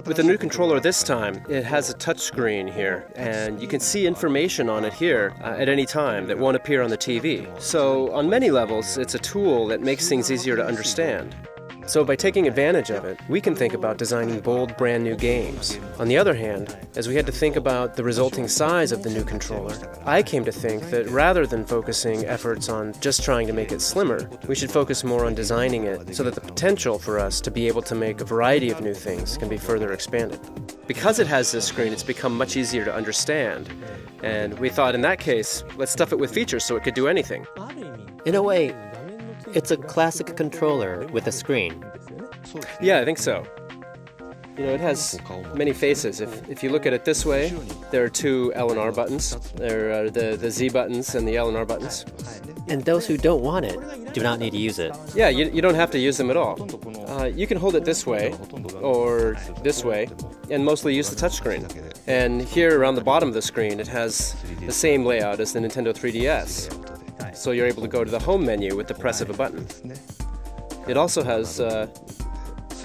With the new controller this time, it has a touchscreen here, and you can see information on it here at any time that won't appear on the TV. So on many levels, it's a tool that makes things easier to understand. So by taking advantage of it, we can think about designing bold, brand new games. On the other hand, as we had to think about the resulting size of the new controller, I came to think that rather than focusing efforts on just trying to make it slimmer, we should focus more on designing it so that the potential for us to be able to make a variety of new things can be further expanded. Because it has this screen, it's become much easier to understand. And we thought in that case, let's stuff it with features so it could do anything. In a way, it's a classic controller with a screen. Yeah, I think so. You know, it has many faces. If you look at it this way, there are two L and R buttons. There are the Z buttons and the L and R buttons. And those who don't want it do not need to use it. Yeah, you don't have to use them at all. You can hold it this way or this way and mostly use the touchscreen. And here around the bottom of the screen, it has the same layout as the Nintendo 3DS. So you're able to go to the home menu with the press of a button. It also has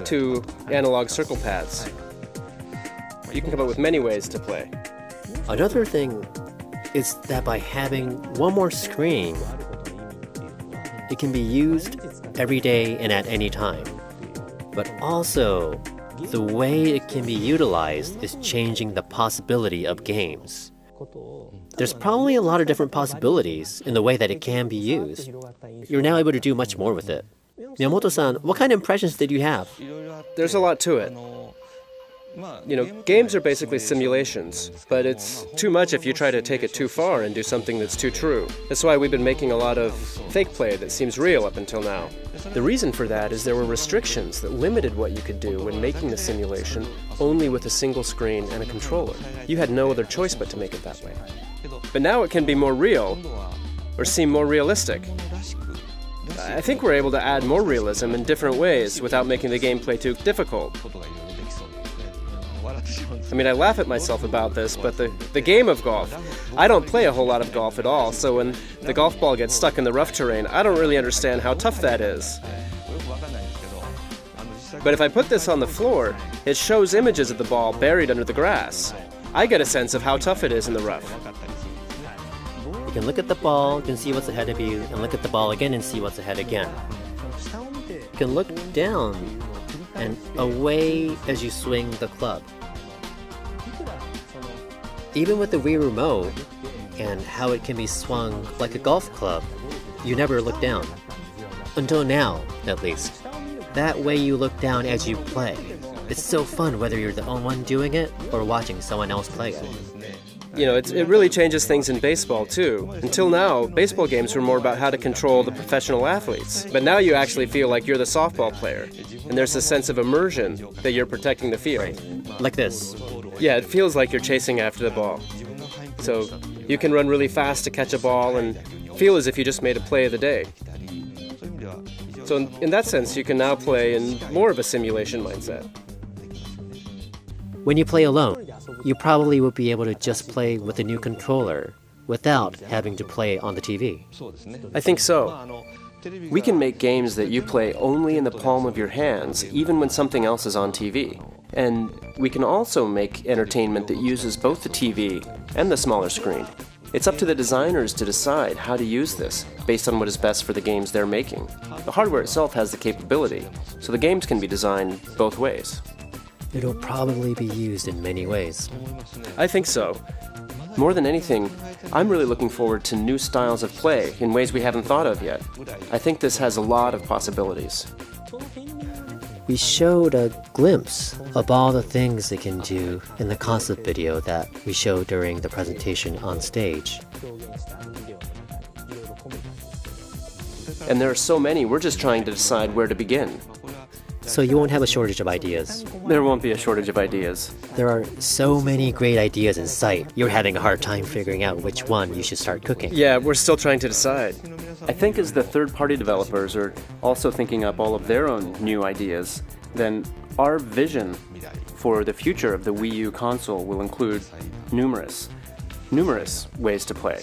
two analog circle pads. You can come up with many ways to play. Another thing is that by having one more screen, it can be used every day and at any time. But also, the way it can be utilized is changing the possibility of games. There's probably a lot of different possibilities in the way that it can be used. You're now able to do much more with it. Miyamoto-san, what kind of impressions did you have? There's a lot to it. You know, games are basically simulations, but it's too much if you try to take it too far and do something that's too true. That's why we've been making a lot of fake play that seems real up until now. The reason for that is there were restrictions that limited what you could do when making the simulation only with a single screen and a controller. You had no other choice but to make it that way. But now it can be more real, or seem more realistic. I think we're able to add more realism in different ways without making the gameplay too difficult. I mean, I laugh at myself about this, but the game of golf, I don't play a whole lot of golf at all, so when the golf ball gets stuck in the rough terrain, I don't really understand how tough that is. But if I put this on the floor, it shows images of the ball buried under the grass. I get a sense of how tough it is in the rough. You can look at the ball, you can see what's ahead of you, and look at the ball again and see what's ahead again. You can look down and away as you swing the club. Even with the Wii Remote and how it can be swung like a golf club, you never look down. Until now, at least. That way you look down as you play. It's so fun whether you're the only one doing it or watching someone else play it. You know, it really changes things in baseball, too. Until now, baseball games were more about how to control the professional athletes. But now you actually feel like you're the softball player. And there's a sense of immersion that you're protecting the field. Like this. Yeah, it feels like you're chasing after the ball. So you can run really fast to catch a ball and feel as if you just made a play of the day. So in that sense, you can now play in more of a simulation mindset. When you play alone, you probably would be able to just play with a new controller without having to play on the TV. I think so. We can make games that you play only in the palm of your hands, even when something else is on TV. And we can also make entertainment that uses both the TV and the smaller screen. It's up to the designers to decide how to use this, based on what is best for the games they're making. The hardware itself has the capability, so the games can be designed both ways. It'll probably be used in many ways. I think so. More than anything, I'm really looking forward to new styles of play in ways we haven't thought of yet. I think this has a lot of possibilities. We showed a glimpse of all the things it can do in the concept video that we showed during the presentation on stage. And there are so many, we're just trying to decide where to begin. So you won't have a shortage of ideas. There won't be a shortage of ideas. There are so many great ideas in sight. You're having a hard time figuring out which one you should start cooking. Yeah, we're still trying to decide. I think as the third-party developers are also thinking up all of their own new ideas, then our vision for the future of the Wii U console will include numerous ways to play.